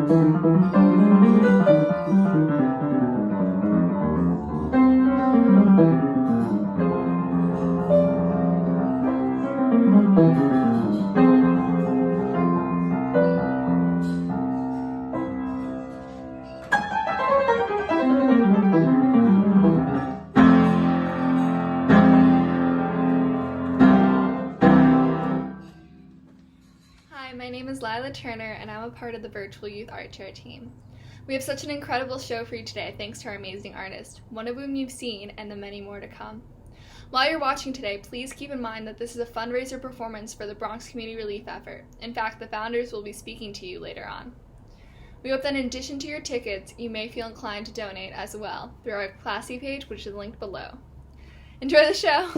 Hi, my name is Lila Turner, and I'm a part of the Virtual Youth Art Chair team. We have such an incredible show for you today thanks to our amazing artists, one of whom you've seen, and the many more to come. While you're watching today, please keep in mind that this is a fundraiser performance for the Bronx Community Relief Effort. In fact, the founders will be speaking to you later on. We hope that in addition to your tickets, you may feel inclined to donate as well through our Classy page, which is linked below. Enjoy the show!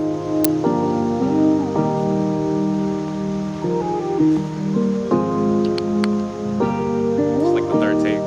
It's like the third take.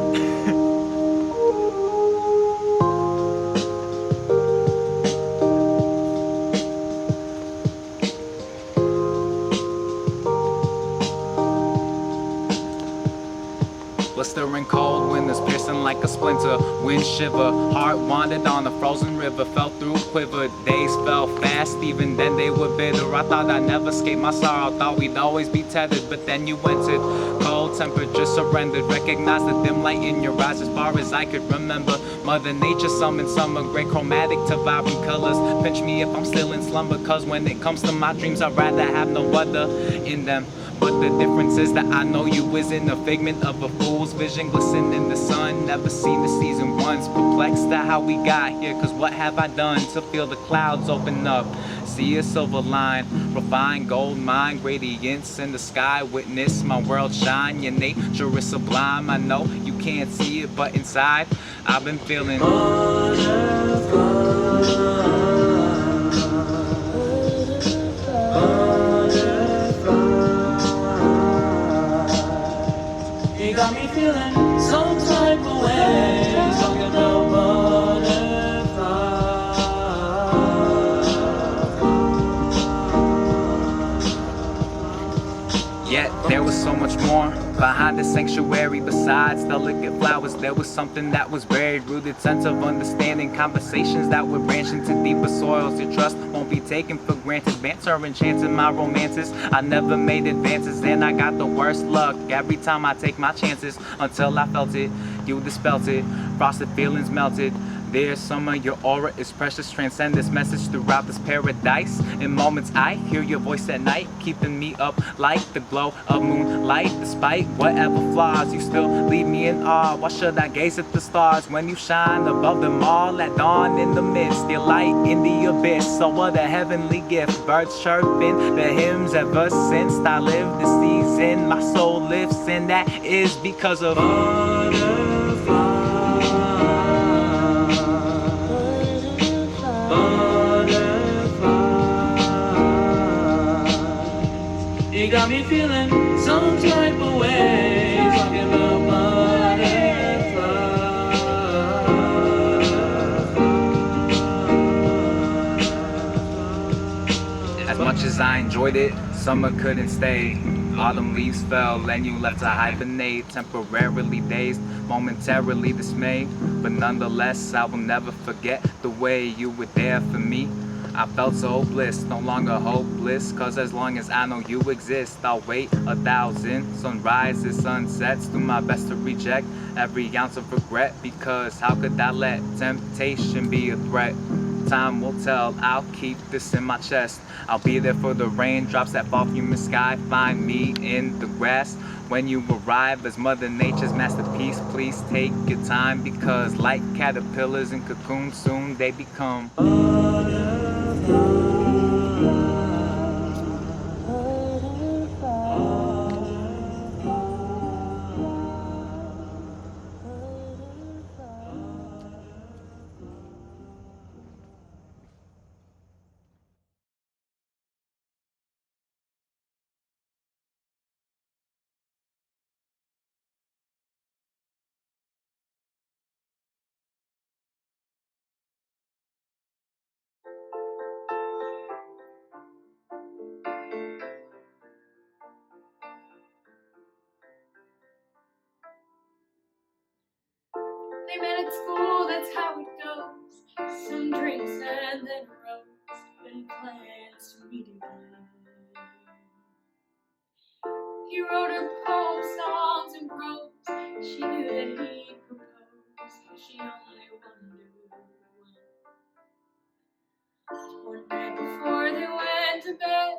Blistering cold wind is piercing like a splinter. Wind shiver, heart wandered on a frozen river. Fell through, quivered, days fell fast. Even then they were bitter. I thought I'd never escape my sorrow. Thought we'd always be tethered, but then you entered. Cold temperature surrendered. Recognized the dim light in your eyes as far as I could remember. Mother Nature summoned summer, gray chromatic to vibrant colors. Pinch me if I'm still in slumber, cause when it comes to my dreams I'd rather have no other in them. But the difference is that I know you isn't a figment of a fool's vision. Glisten in the sun, never seen the season once. Perplexed at how we got here, cause what have I done to feel the clouds open up? See a silver line, refined gold mine, gradients in the sky. Witness my world shine, your nature is sublime. I know you can't see it, but inside I've been feeling You got me feeling some type of way. Talking about butterflies. Yet there was so much more behind the sanctuary. Besides delicate flowers, there was something that was buried, rooted sense of understanding. Conversations that would branch into deeper soils. Your trust won't be taken for granted. Banter enchanted my romances. I never made advances, and I got the worst luck every time I take my chances. Until I felt it, you dispelled it. Frosted feelings melted. Dear summer, your aura is precious. Transcend this message throughout this paradise. In moments I hear your voice at night, keeping me up like the glow of moonlight. Despite whatever flaws, you still leave me in awe. Why should I gaze at the stars when you shine above them all? At dawn in the midst, your light in the abyss. So what a heavenly gift. Birds chirping the hymns ever since I lived this season. My soul lifts, and that is because of You got me feeling some type of way. Talking about butterflies. As much as I enjoyed it, summer couldn't stay. Autumn leaves fell and you left to hibernate. Temporarily dazed, momentarily dismayed, but nonetheless I will never forget the way you were there for me. I felt so bliss, no longer hopeless, cause as long as I know you exist, I'll wait 1,000 sunrises, sunsets, do my best to reject every ounce of regret, because how could I let temptation be a threat? Time will tell, I'll keep this in my chest. I'll be there for the raindrops that fall from the sky. Find me in the grass when you arrive as Mother Nature's masterpiece. Please take your time, because like caterpillars in cocoons, soon they become met at school, that's how it goes. Some drinks and then a rose, and plans to meet again. He wrote her poems, songs, and prose. She knew that he'd propose, but she only wondered when. One night before they went to bed,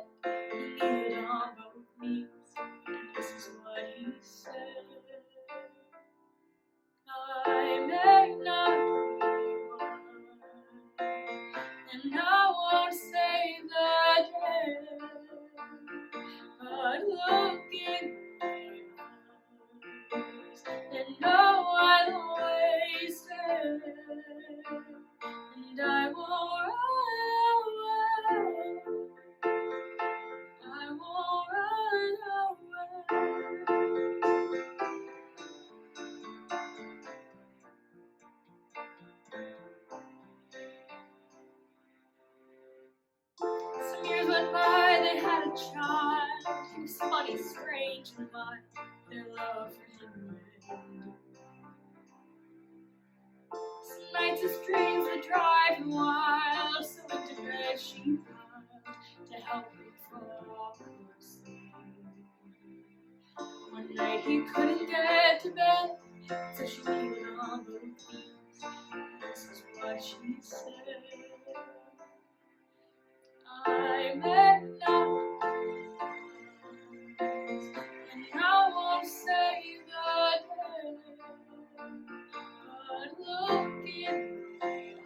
he kneeled on both knees, and this is what he said. I may not be one, and I won't save the day, but look in my eyes and know I'll always stay, and I won't run away. I won't run away. Some years went by, they had a child. He was funny, strange, and wild. Their love for him reigned. Some nights his dreams would drive him wild, so into bed she piled to help him fall asleep. One night he couldn't get to bed, so she kneeled on both knees. This is what she said. I may not and I won't save the day, but look in my eyes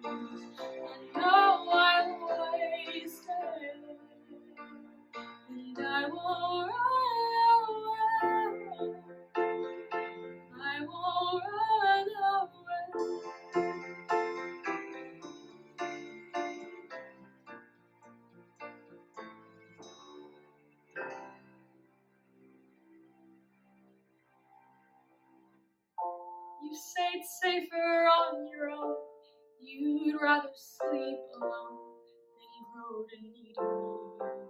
and know I'll always stay, and I won't run away. I won't run away. You say it's safer on your own. You'd rather sleep alone than grow to need me there.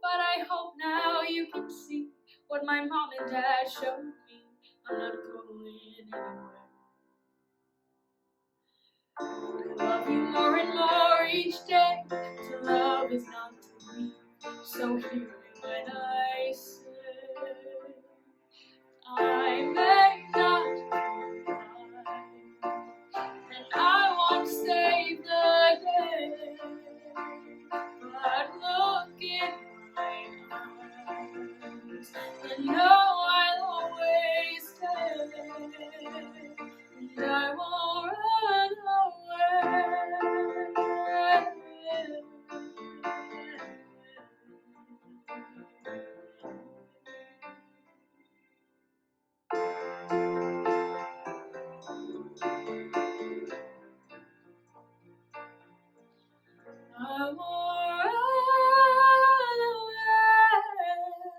But I hope now you can see what my mom and dad showed me. I'm not going anywhere. I love you more and more each day. To love is not to leave. So hear me when I say I may not cry, and I won't save the day, but look in my eyes and know I'll always stay, and I won't run away. I won't run away.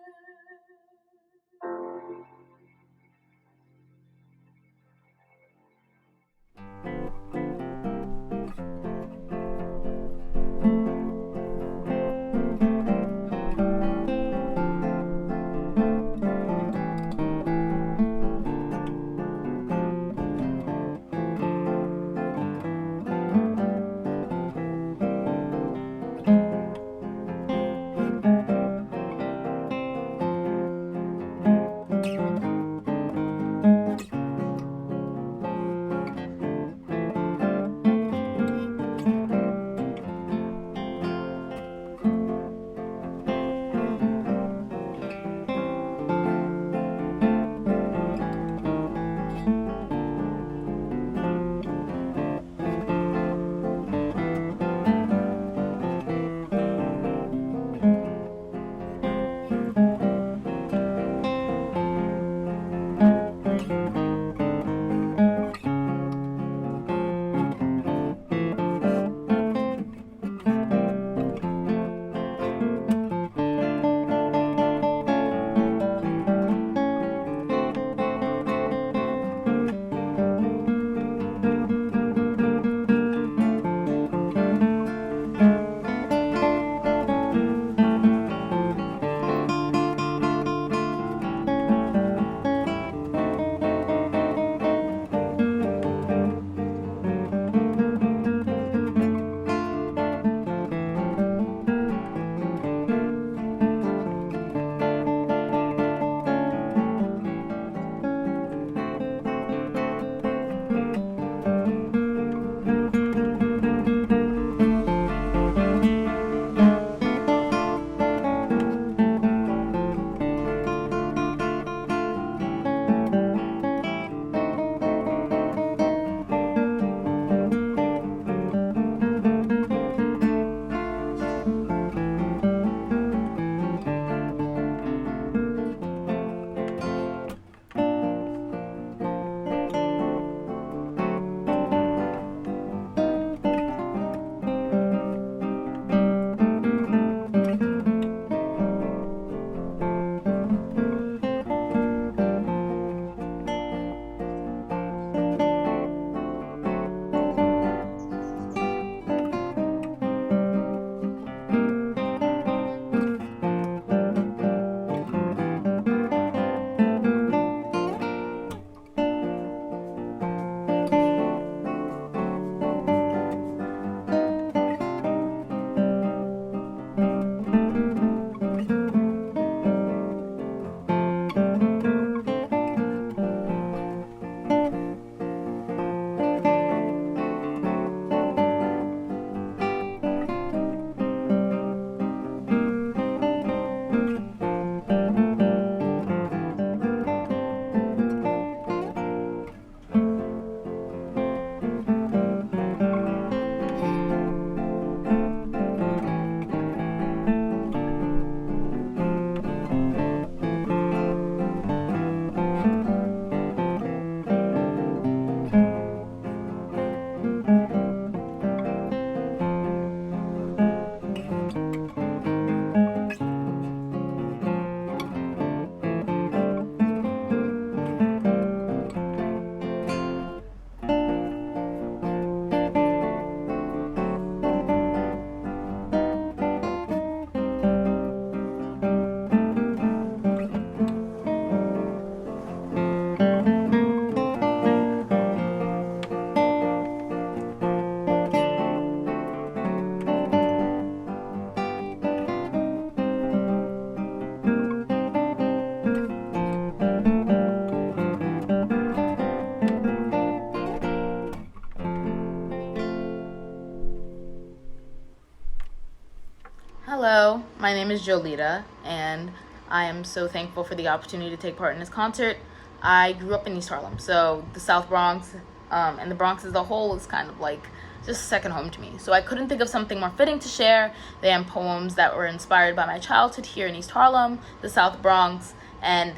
name is Jolita, and I am so thankful for the opportunity to take part in this concert. I grew up in East Harlem, so the South Bronx and the Bronx as a whole is kind of like just second home to me. So I couldn't think of something more fitting to share than poems that were inspired by my childhood here in East Harlem, the South Bronx, and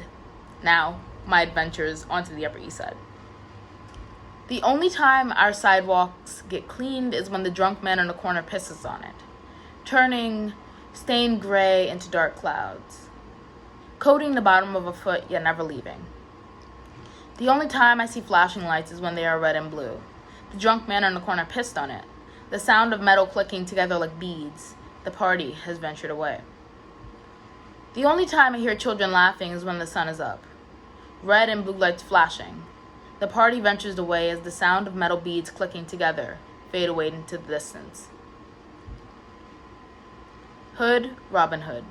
now my adventures onto the Upper East Side. The only time our sidewalks get cleaned is when the drunk man on the corner pisses on it, turning stained gray into dark clouds, coating the bottom of a foot yet never leaving. The only time I see flashing lights is when they are red and blue. The drunk man on the corner pissed on it. The sound of metal clicking together like beads. The party has ventured away. The only time I hear children laughing is when the sun is up. Red and blue lights flashing. The party ventures away as the sound of metal beads clicking together fade away into the distance. Hood, Robin Hood.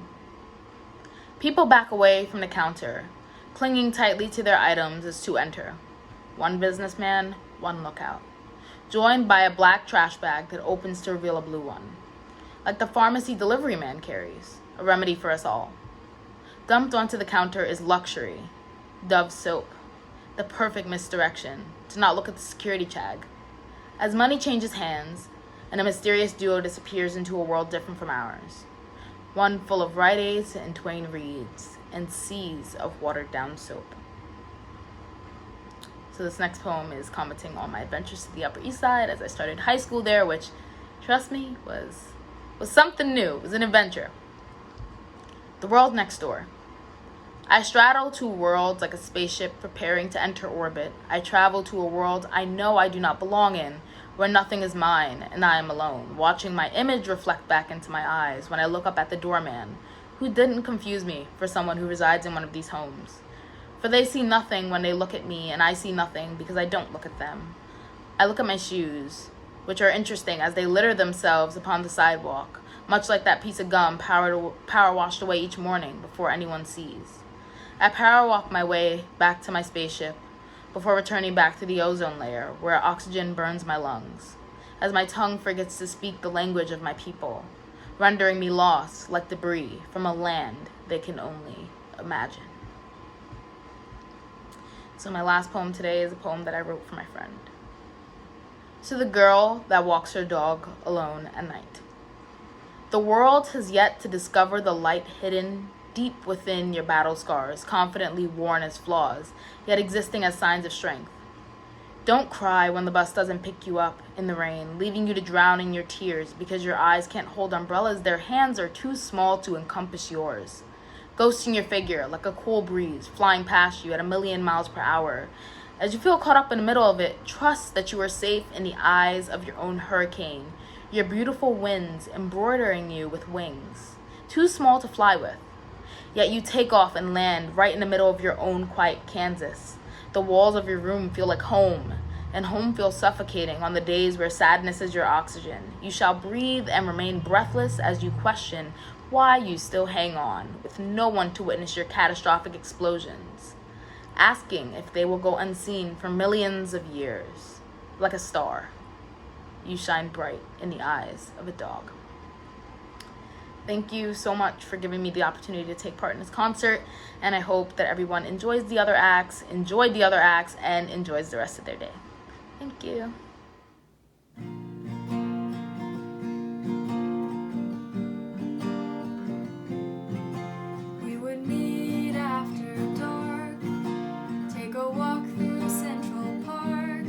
People back away from the counter, clinging tightly to their items as two enter. One businessman, one lookout, joined by a black trash bag that opens to reveal a blue one, like the pharmacy delivery man carries, a remedy for us all. Dumped onto the counter is luxury, Dove soap, the perfect misdirection to not look at the security tag. As money changes hands, and a mysterious duo disappears into a world different from ours, one full of Rite Aids and Twain Reeds, and seas of watered-down soap. So this next poem is commenting on my adventures to the Upper East Side as I started high school there, which, trust me, was something new. It was an adventure. The world next door. I straddle two worlds like a spaceship preparing to enter orbit. I travel to a world I know I do not belong in, where nothing is mine and I am alone, watching my image reflect back into my eyes when I look up at the doorman, who didn't confuse me for someone who resides in one of these homes. For they see nothing when they look at me, and I see nothing because I don't look at them. I look at my shoes, which are interesting as they litter themselves upon the sidewalk, much like that piece of gum power washed away each morning before anyone sees. I power walk my way back to my spaceship before returning back to the ozone layer where oxygen burns my lungs, as my tongue forgets to speak the language of my people, rendering me lost like debris from a land they can only imagine. So my last poem today is a poem that I wrote for my friend. To the girl that walks her dog alone at night. The world has yet to discover the light hidden deep within your battle scars, confidently worn as flaws, yet existing as signs of strength. Don't cry when the bus doesn't pick you up in the rain, leaving you to drown in your tears because your eyes can't hold umbrellas, their hands are too small to encompass yours. Ghosting your figure like a cool breeze, flying past you at 1,000,000 miles per hour. As you feel caught up in the middle of it, trust that you are safe in the eyes of your own hurricane, your beautiful winds embroidering you with wings, too small to fly with. Yet you take off and land right in the middle of your own quiet Kansas. The walls of your room feel like home, and home feels suffocating on the days where sadness is your oxygen. You shall breathe and remain breathless as you question why you still hang on, with no one to witness your catastrophic explosions, asking if they will go unseen for millions of years. Like a star, you shine bright in the eyes of a dog. Thank you so much for giving me the opportunity to take part in this concert, and I hope that everyone enjoyed the other acts, and enjoys the rest of their day. Thank you. We would meet after dark, take a walk through Central Park.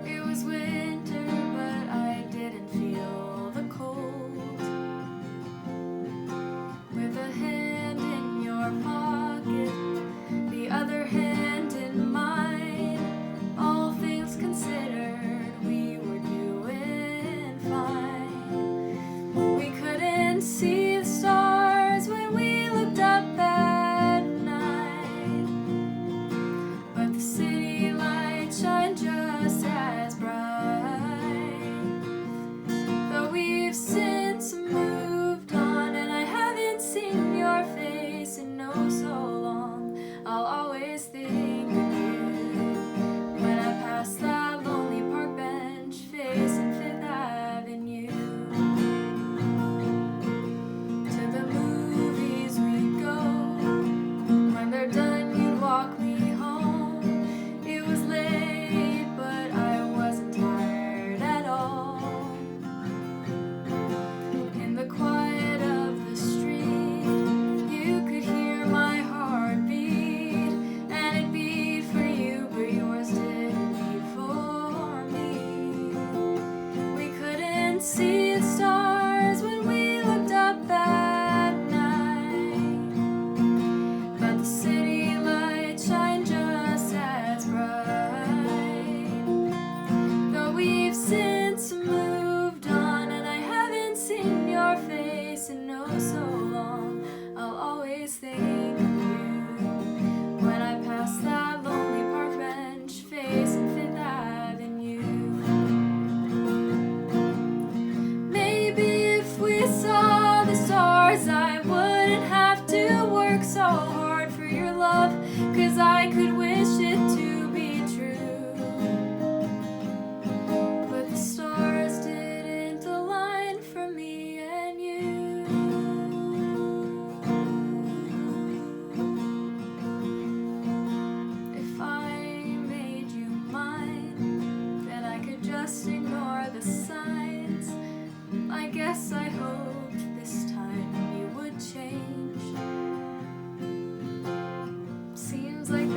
It was winter, but I didn't feel the cold. With a hand in your pocket, the other hand in mine, all things considered,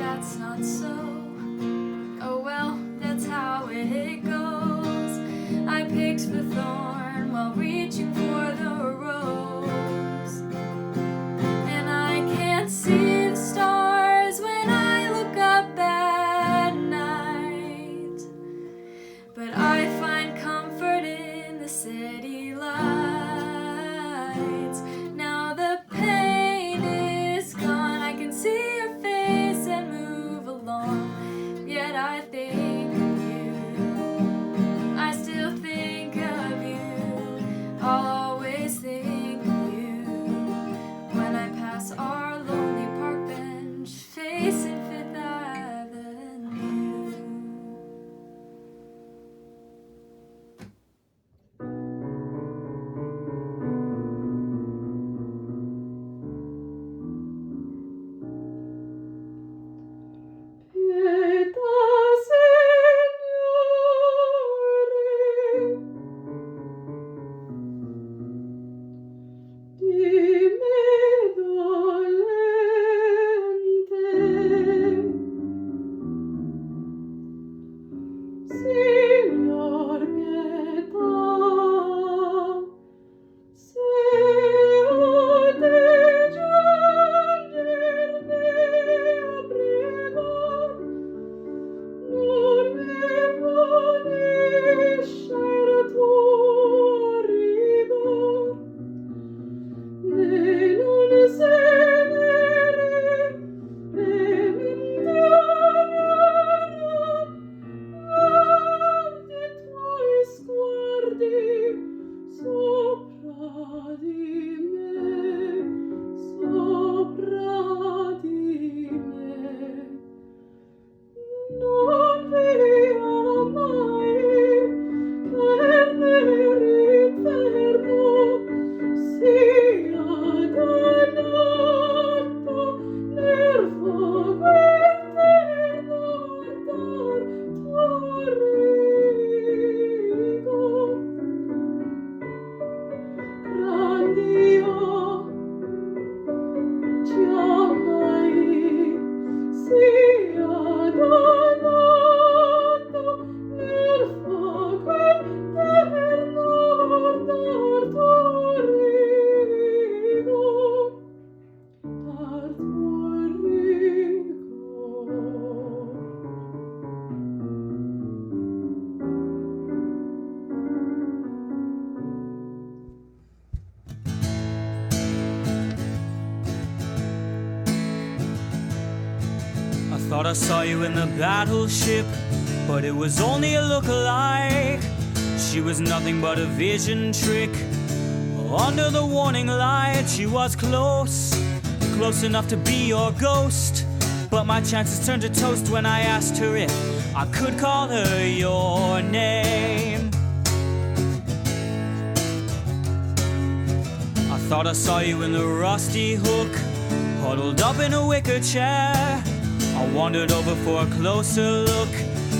that's not so. Oh well, that's how it goes. I picked the thorn while reaching for the rose. And I can't see the stars when I look up at night. But I find comfort in the city lights. Now the pain is gone, I can see your face and move along. Yet I think of you, I still think of you, I'll always think of you. When I pass our lonely park bench facing Fifth Avenue. Thought I saw you in the battleship, but it was only a look-alike. She was nothing but a vision trick. Under the warning light, she was close, close enough to be your ghost. But my chances turned to toast when I asked her if I could call her your name. I thought I saw you in the rusty hook, huddled up in a wicker chair. I wandered over for a closer look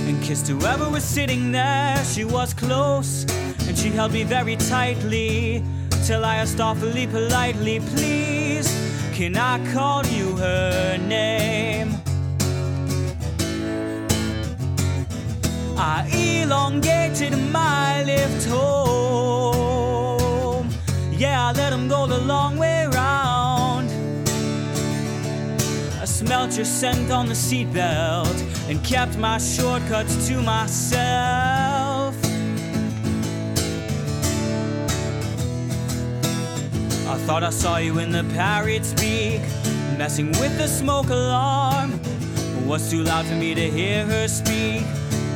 and kissed whoever was sitting there. She was close and she held me very tightly till I asked awfully politely, please, can I call you her name? I elongated my lift home. Yeah, I let him go the long way round. I smelt your scent on the seatbelt and kept my shortcuts to myself. I thought I saw you in the parrot's beak, messing with the smoke alarm. It was too loud for me to hear her speak,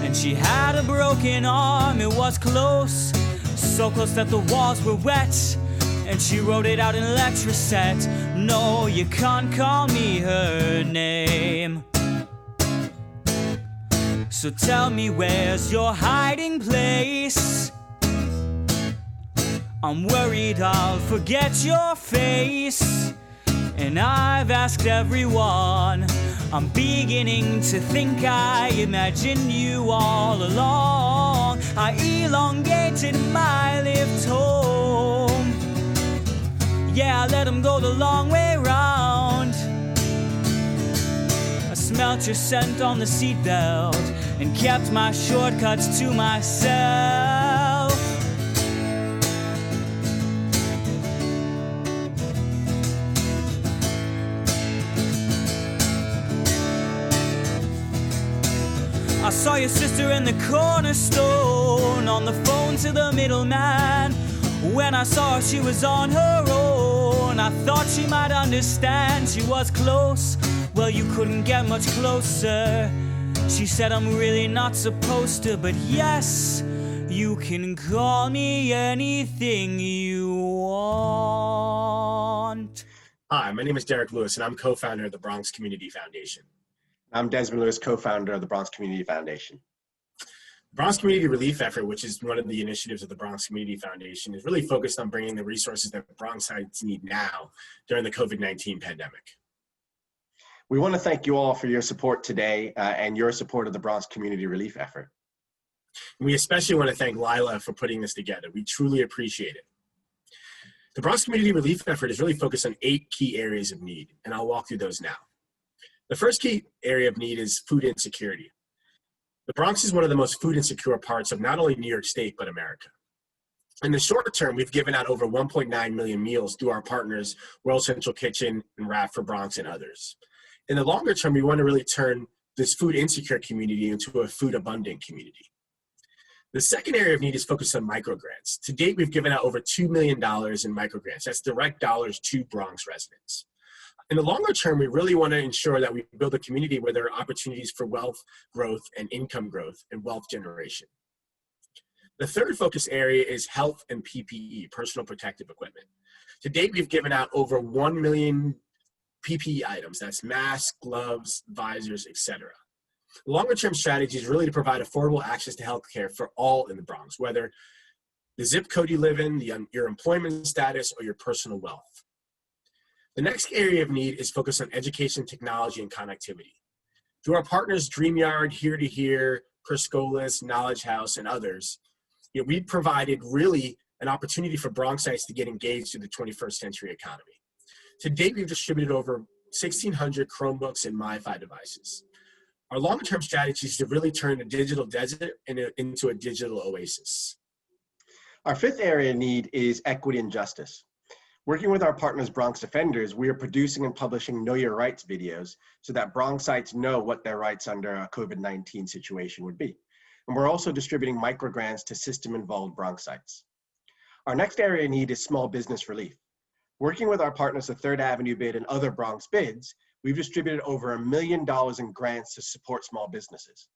and she had a broken arm. It was close, so close that the walls were wet, and she wrote it out in Letraset. No, you can't call me her name. So tell me, where's your hiding place? I'm worried I'll forget your face, and I've asked everyone. I'm beginning to think I imagined you all along. I elongated my lift home. Yeah, I let him go the long way round. I smelled smelt your scent on the seatbelt and kept my shortcuts to myself. I saw your sister in the cornerstone on the phone to the middleman. When I saw her, she was on her own. I thought she might understand. She was close. Well, you couldn't get much closer. She said, I'm really not supposed to, but yes, you can call me anything you want. Hi, my name is Derek Lewis, and I'm co-founder of the Bronx Community Foundation. I'm Desmond Lewis, co-founder of the Bronx Community Foundation. Bronx Community Relief Effort, which is one of the initiatives of the Bronx Community Foundation, is really focused on bringing the resources that Bronxites need now during the COVID-19 pandemic. We want to thank you all for your support today and your support of the Bronx Community Relief Effort. And we especially want to thank Lila for putting this together. We truly appreciate it. The Bronx Community Relief Effort is really focused on 8 key areas of need, and I'll walk through those now. The first key area of need is food insecurity. The Bronx is one of the most food insecure parts of not only New York State, but America. In the short term, we've given out over 1.9 million meals through our partners, World Central Kitchen and Wrap for Bronx and others. In the longer term, we want to really turn this food insecure community into a food abundant community. The second area of need is focused on microgrants. To date, we've given out over $2 million in microgrants. That's direct dollars to Bronx residents. In the longer term, we really want to ensure that we build a community where there are opportunities for wealth growth and income growth and wealth generation. The third focus area is health and PPE, personal protective equipment. To date, we've given out over 1 million PPE items. That's masks, gloves, visors, etc. The longer term strategy is really to provide affordable access to healthcare for all in the Bronx, whether the zip code you live in, your employment status, or your personal wealth. The next area of need is focused on education, technology, and connectivity. Through our partners, DreamYard, Here to Here, Perscolas, Knowledge House, and others, we've provided really an opportunity for Bronxites to get engaged in the 21st century economy. To date, we've distributed over 1,600 Chromebooks and MiFi devices. Our long-term strategy is to really turn a digital desert into a digital oasis. Our fifth area of need is equity and justice. Working with our partners, Bronx Defenders, we are producing and publishing Know Your Rights videos so that Bronxites know what their rights under a COVID-19 situation would be. And we're also distributing microgrants to system-involved Bronxites. Our next area of need is small business relief. Working with our partners, the Third Avenue Bid and other Bronx bids, we've distributed over $1 million in grants to support small businesses.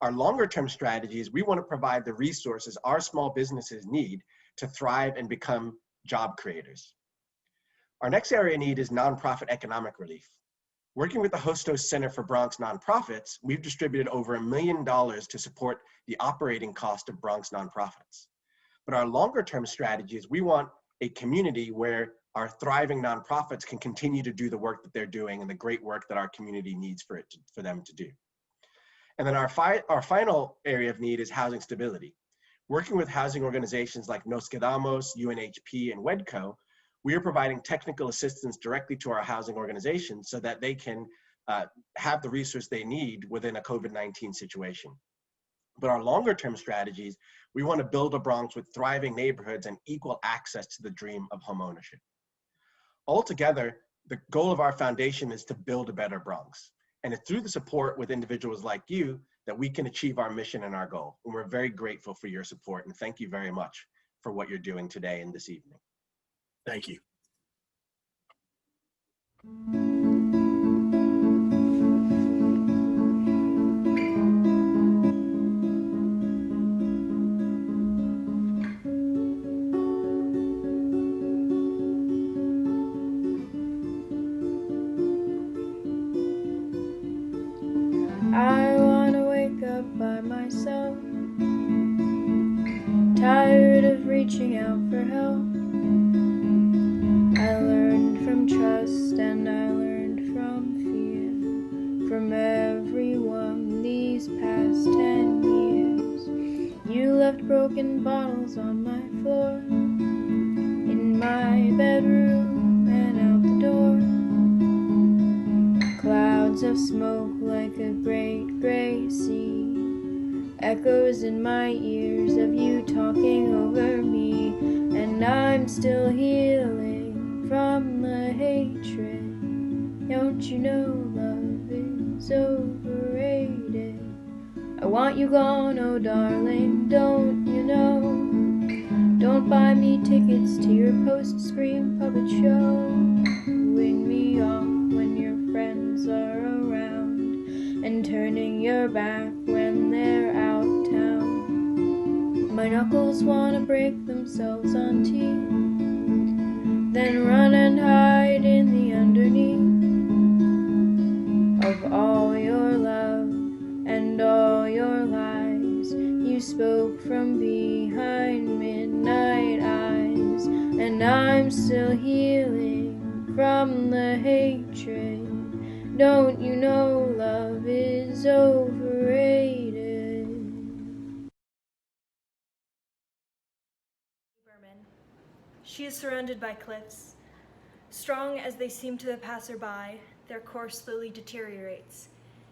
Our longer-term strategy is we want to provide the resources our small businesses need to thrive and become job creators. Our next area of need is nonprofit economic relief. Working with the Hostos Center for Bronx Nonprofits, we've distributed over $1 million to support the operating cost of Bronx nonprofits. But our longer-term strategy is we want a community where our thriving nonprofits can continue to do the work that they're doing and the great work that our community needs for them to do. And then our final area of need is housing stability. Working with housing organizations like Nos Quedamos, UNHP, and WEDCO, we are providing technical assistance directly to our housing organizations so that they can have the resource they need within a COVID-19 situation. But our longer term strategies, we want to build a Bronx with thriving neighborhoods and equal access to the dream of homeownership. Altogether, the goal of our foundation is to build a better Bronx. And it's through the support with individuals like you that we can achieve our mission and our goal. And we're very grateful for your support, and thank you very much for what you're doing today and this evening. Thank you. I wanna wake up by myself, tired of reaching out for help. I learned from trust and I learned from fear, from everyone these past 10 years. You left broken bottles on my floor, in my bedroom and out the door. Clouds clouds of smoke like a great gray sea. Echoes in my ears of you talking over me, and I'm still healing from the hatred. Don't you know love is overrated? I want you gone, oh darling, don't you know? Don't buy me tickets to your post-scream puppet show. Wing me off when your friends are around, and turning your back when they're out town. My knuckles wanna break themselves on teeth, then run and hide in the underneath of all your love and all your lies. You spoke from behind midnight eyes, and I'm still healing from the hatred. Don't you know love is overrated? Berman. She is surrounded by cliffs. Strong as they seem to the passerby, their course slowly deteriorates,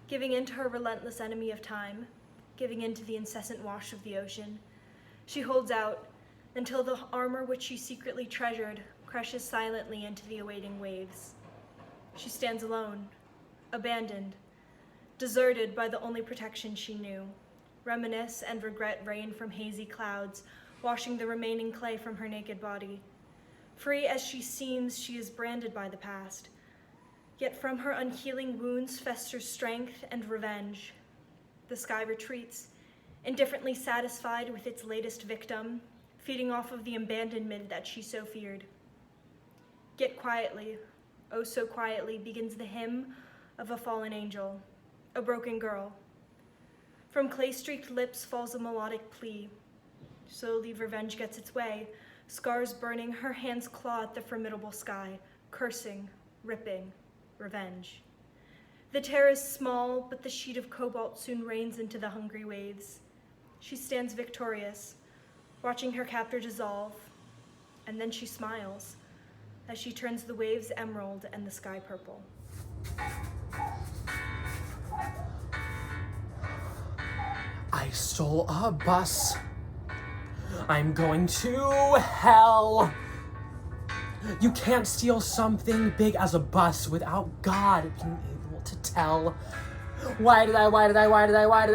giving in to her relentless enemy of time, giving in to the incessant wash of the ocean. She holds out until the armor which she secretly treasured crashes silently into the awaiting waves. She stands alone, abandoned, deserted by the only protection she knew. Reminisce and regret rain from hazy clouds, washing the remaining clay from her naked body. Free as she seems, she is branded by the past. Yet from her unhealing wounds festers strength and revenge. The sky retreats, indifferently satisfied with its latest victim, feeding off of the abandonment that she so feared. Yet quietly, oh so quietly, begins the hymn of a fallen angel, a broken girl. From clay-streaked lips falls a melodic plea. Slowly revenge gets its way, scars burning, her hands claw at the formidable sky, cursing, ripping, revenge. The tear is small, but the sheet of cobalt soon rains into the hungry waves. She stands victorious, watching her captor dissolve, and then she smiles as she turns the waves emerald and the sky purple. I stole a bus. I'm going to hell. You can't steal something big as a bus without God being able to tell. Why did I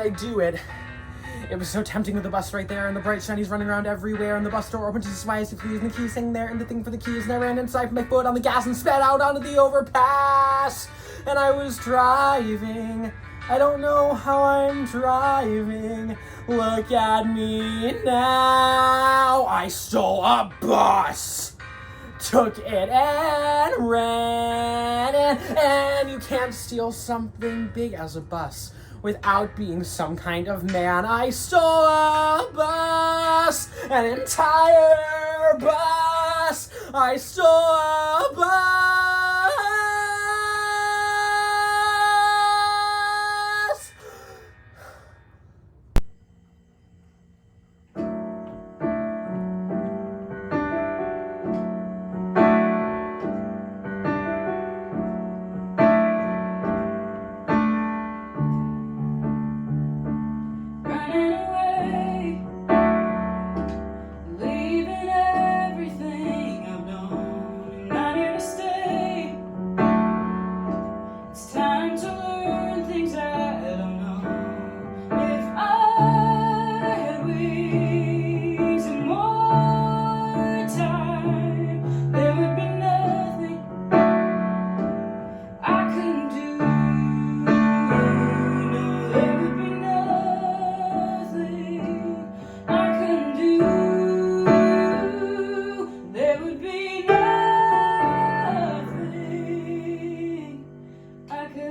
do it? It was so tempting with the bus right there, and the bright shinies running around everywhere, and the bus door opened to spies to please, and the keys sitting there, and the thing for the keys, and I ran inside with my foot on the gas and sped out onto the overpass. And I was driving. I don't know how I'm driving. Look at me now. I stole a bus. Took it and ran. And you can't steal something big as a bus without being some kind of man. I stole a bus. An entire bus. I stole a bus. Running away, leaving everything I've known. Not here to stay. It's time to learn things I don't know. If I had wings and more time, there would be nothing I couldn't do. No, there would be nothing I couldn't do. There would be nothing I couldn't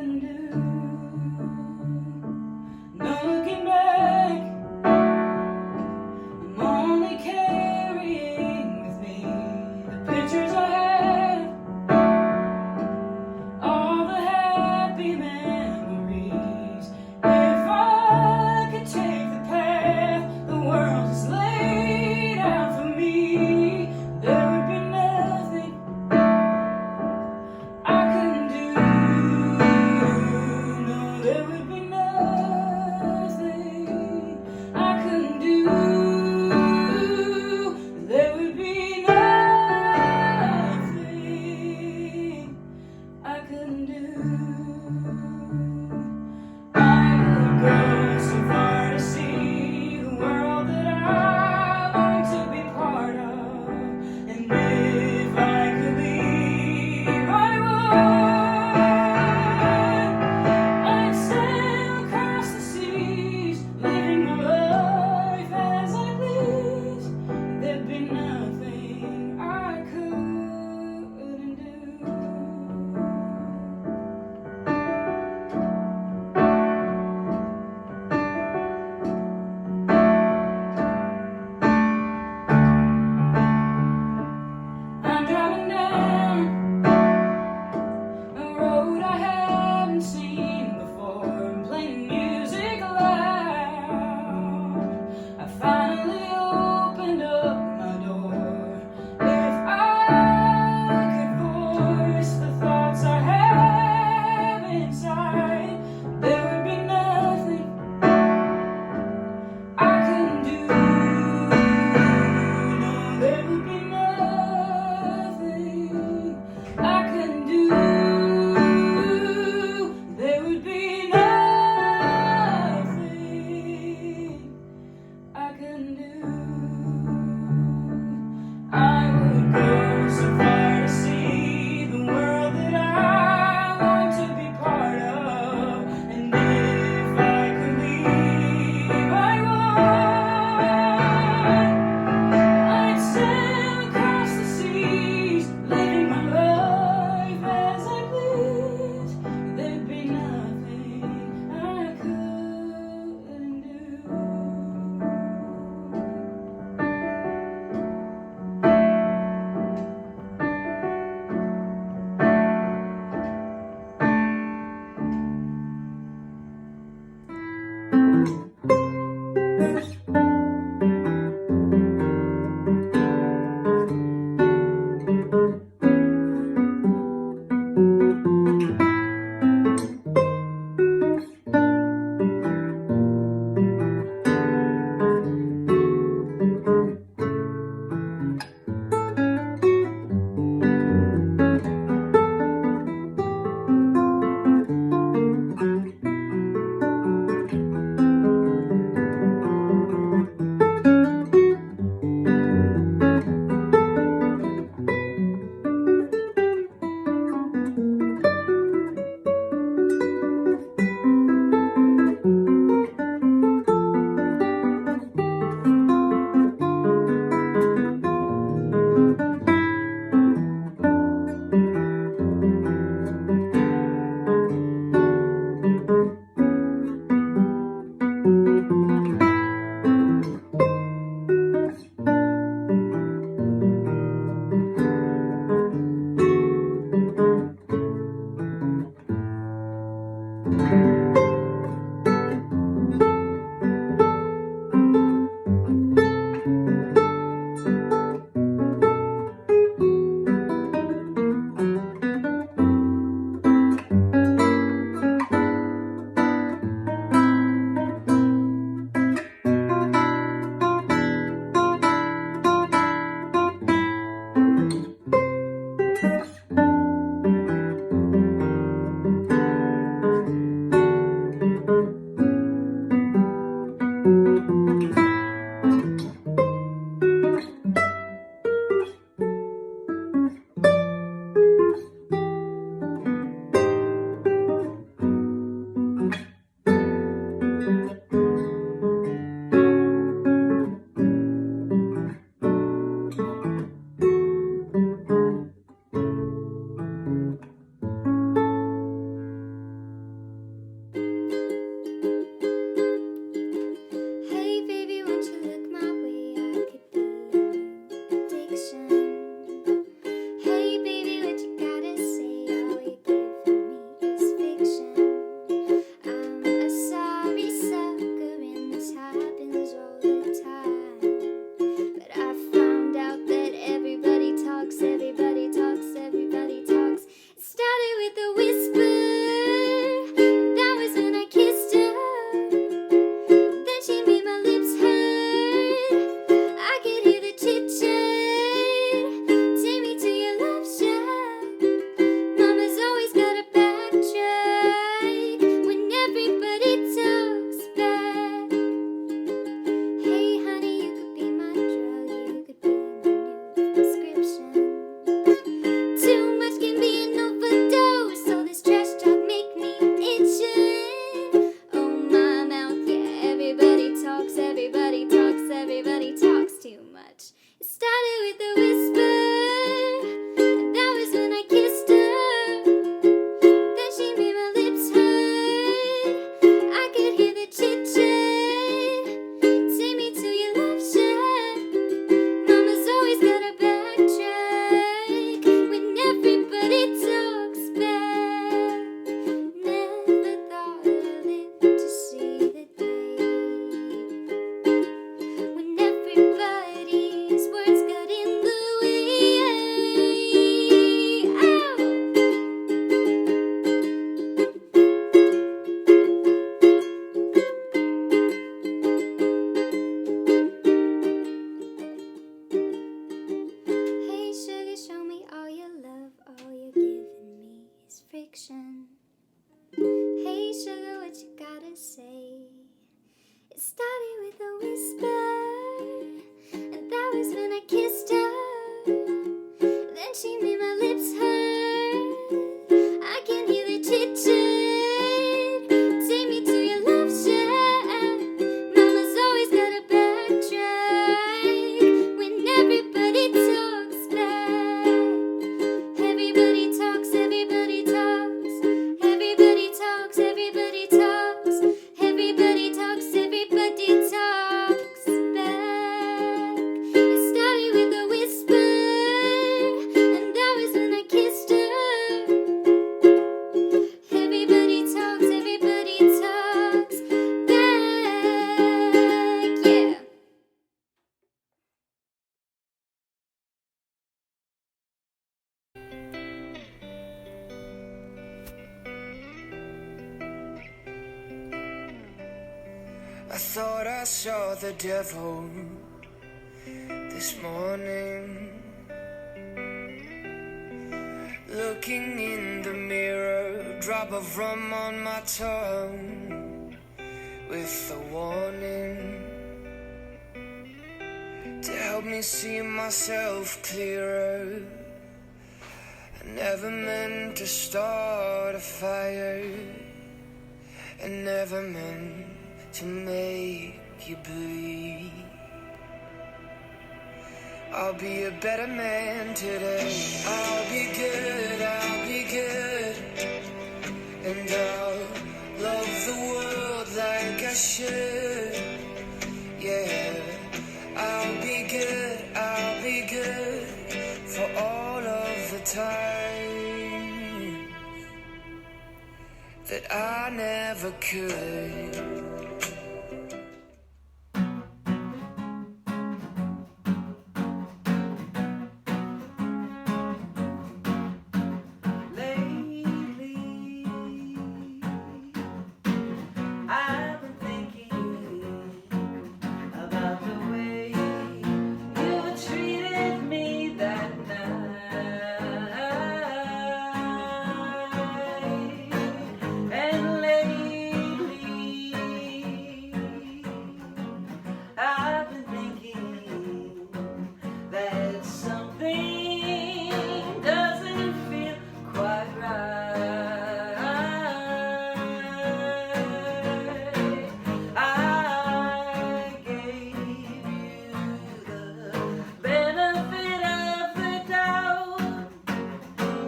Hey baby, won't you look my way? I could be your new addiction. Hey baby, what you gotta say? All you give me is fiction. I'm a sorry sucker and this happens all the time. But I found out that everybody talks, everybody talks, everybody talks. It started with a whisper, and that was when I kissed her. Then she made my lips hurt. I could hear the chit-chat. Take me to your love shack. Mama's always got a backtrack when everybody talks back. Hey honey, you could be my drug, you could be my new prescription. Too much can be an overdose. All this trash talk make me itching. Oh my mouth, yeah, everybody talks, everybody talks, everybody talks too much. It started with a whisper, and that was when I kissed her. Then she made my lips hurt. I could hear the chit-chat. Take me to your love shack. Mama's always got a backtrack when everybody talks back. Never thought I'd live to see the day when everybody's words got in the way. Oh. Hey sugar, show me all your love, all you're giving me is friction. Hey sugar, what you gotta say? It started with a whisper, and that was when I kissed her. Then she made my lips hurt. I can hear the chit-chat. Take me to your love shack. Mama's always got a backtrack when everybody talks back. Everybody talks, everybody talks. Everybody talks, everybody talks. Everybody talks, everybody talks back. It started with a whisper, and that was when I kissed her. Everybody talks, everybody talks back, yeah. I thought I saw the devil this morning, looking in the mirror, drop of rum on my tongue, with a warning to help me see myself clearer. I never meant to start a fire, and never meant to make you bleed. I'll be a better man today. I'll be good, I'll be good, and I'll love the world like I should. Yeah, I'll be good for all of the time. that I never could. Lately, I've been thinking about the way you treated me that night. And lately, I've been thinking that something doesn't feel quite right. I gave you the benefit of the doubt,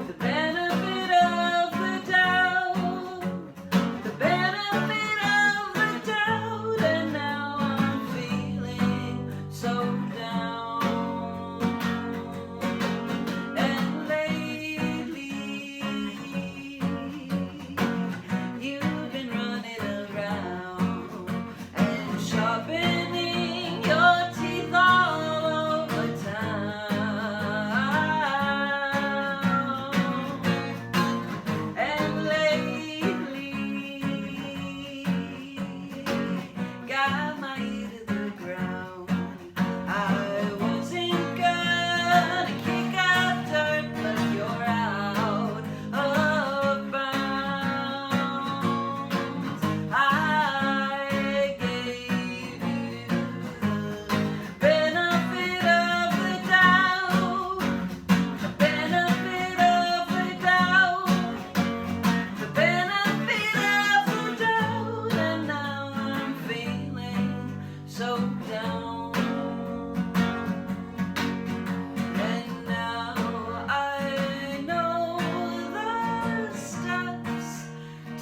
the benefit of the doubt, the benefit of the doubt, and now I'm feeling so down. And lately, you've been running around and sharpening your teeth all over town. And lately, got my ear to the ground. I wasn't gonna kick up dirt, but you're out of bounds. I gave you the benefit of the doubt, the benefit of the doubt, the benefit of the doubt, and now I'm feeling so down. And now I know the steps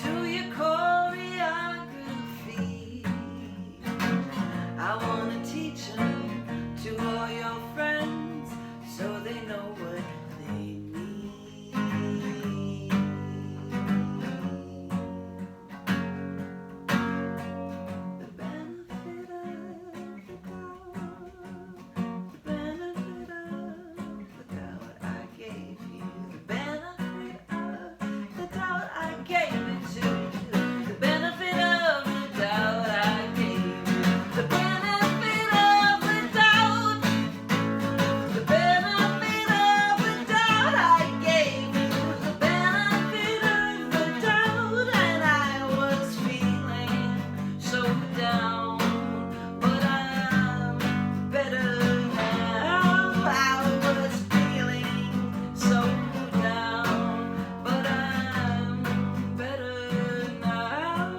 to your choreography. I wanna teach them to all your friends so they know what they need. The benefit of the doubt, the benefit of the doubt, I gave you the benefit of the doubt, I gave it to you. The benefit of the doubt, I gave you the benefit of the doubt, the benefit of the doubt, I gave you the benefit of the doubt, and I was feeling so down, but I'm better now. I was feeling so down, but I'm better now.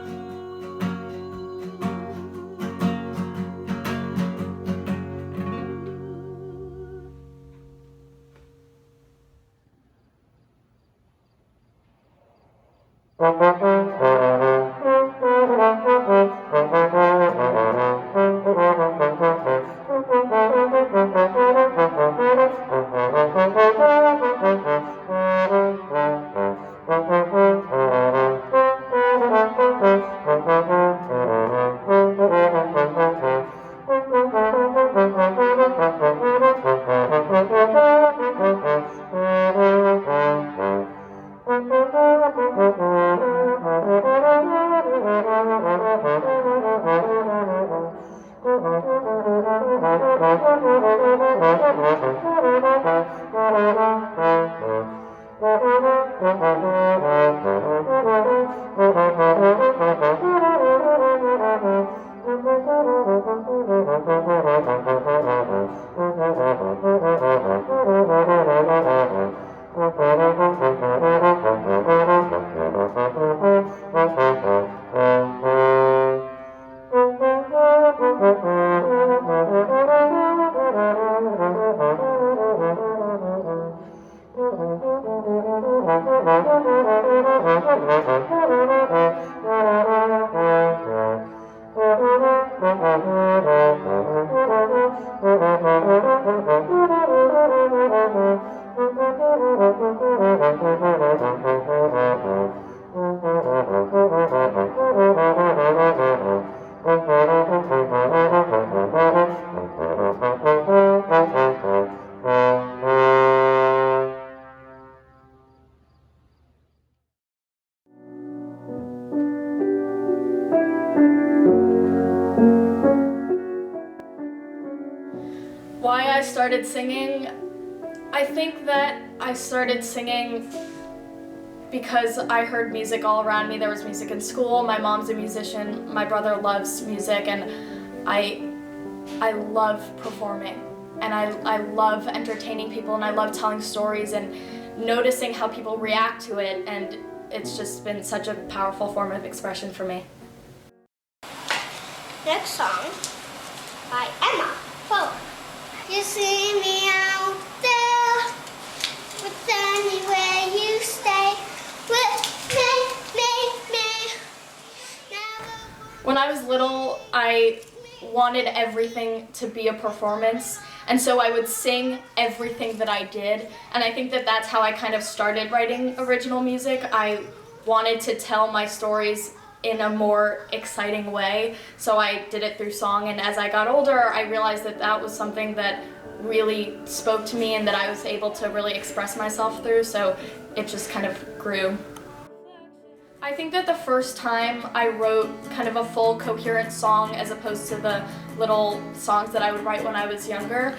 I started singing, I think that I started singing because I heard music all around me. There was music in school. My mom's a musician. My brother loves music, and I love performing. And I love entertaining people, and I love telling stories and noticing how people react to it, and it's just been such a powerful form of expression for me. Next song by Emma Fuller. You see me out there, but anywhere you stay with me. When I was little, I wanted everything to be a performance, and so I would sing everything that I did, and I think that that's how I kind of started writing original music. I wanted to tell my stories in a more exciting way, so I did it through song, and as I got older, I realized that that was something that really spoke to me and that I was able to really express myself through, so it just kind of grew. I think that the first time I wrote kind of a full coherent song as opposed to the little songs that I would write when I was younger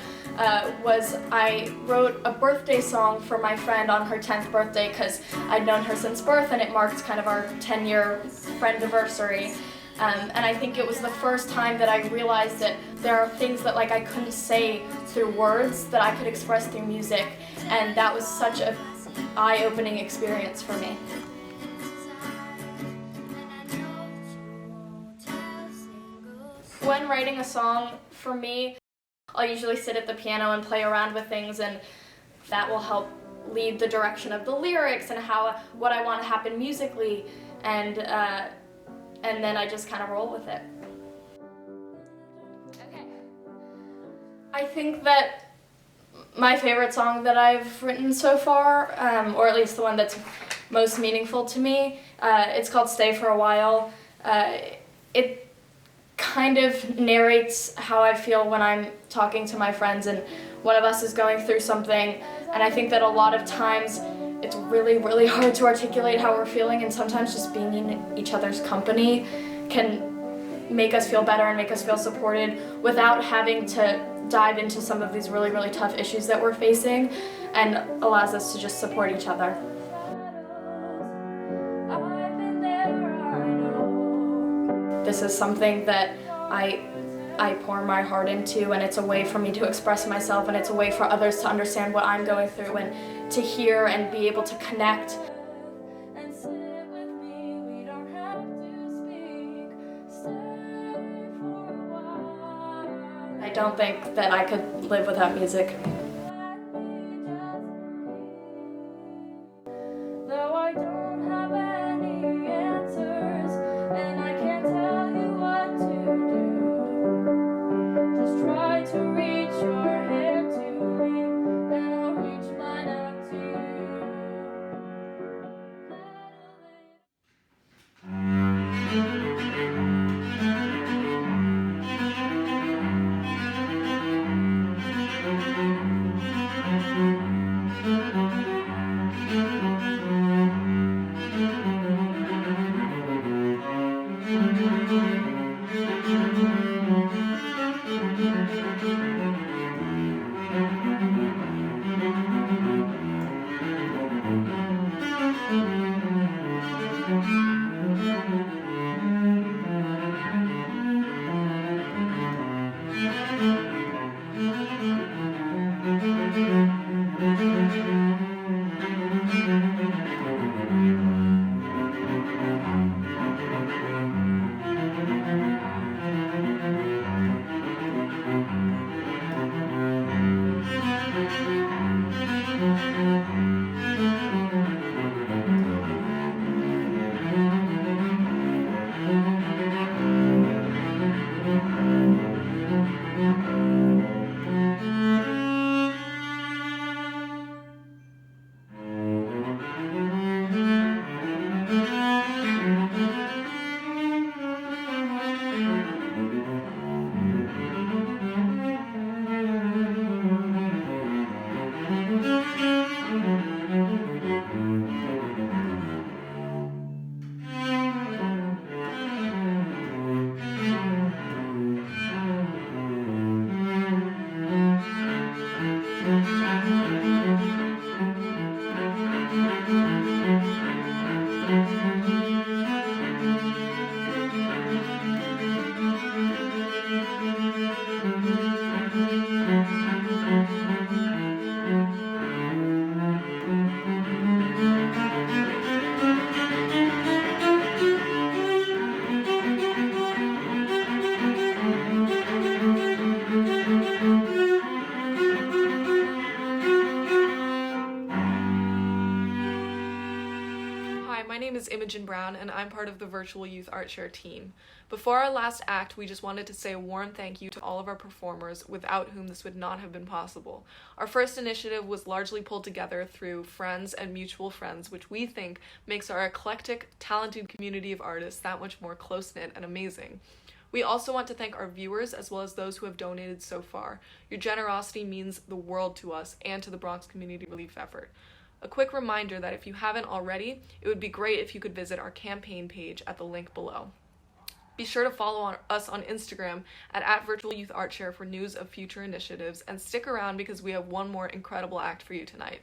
was I wrote a birthday song for my friend on her 10th birthday because I'd known her since birth and it marked kind of our 10-year friend-iversary. And I think it was the first time that I realized that there are things that I couldn't say through words that I could express through music, and that was such an eye-opening experience for me. When writing a song, for me, I'll usually sit at the piano and play around with things, and that will help lead the direction of the lyrics and what I want to happen musically, and then I just kind of roll with it. Okay. I think that my favorite song that I've written so far, or at least the one that's most meaningful to me, it's called Stay for a While. It kind of narrates how I feel when I'm talking to my friends and one of us is going through something, and I think that a lot of times it's really, really hard to articulate how we're feeling, and sometimes just being in each other's company can make us feel better and make us feel supported without having to dive into some of these really, really tough issues that we're facing, and allows us to just support each other. This is something that I pour my heart into, and it's a way for me to express myself, and it's a way for others to understand what I'm going through and to hear and be able to connect. I don't think that I could live without music. Though I don't have any answers, and I can't tell you what to do, just try to reach your hand to me, and I'll reach mine out to you. Imogen Brown, and I'm part of the Virtual Youth Art Share team. Before our last act, we just wanted to say a warm thank you to all of our performers, without whom this would not have been possible. Our first initiative was largely pulled together through friends and mutual friends, which we think makes our eclectic, talented community of artists that much more close-knit and amazing. We also want to thank our viewers as well as those who have donated so far. Your generosity means the world to us and to the Bronx Community Relief Effort. A quick reminder that if you haven't already, it would be great if you could visit our campaign page at the link below. Be sure to follow us on Instagram at Virtual Youth Art Share for news of future initiatives, and stick around because we have one more incredible act for you tonight.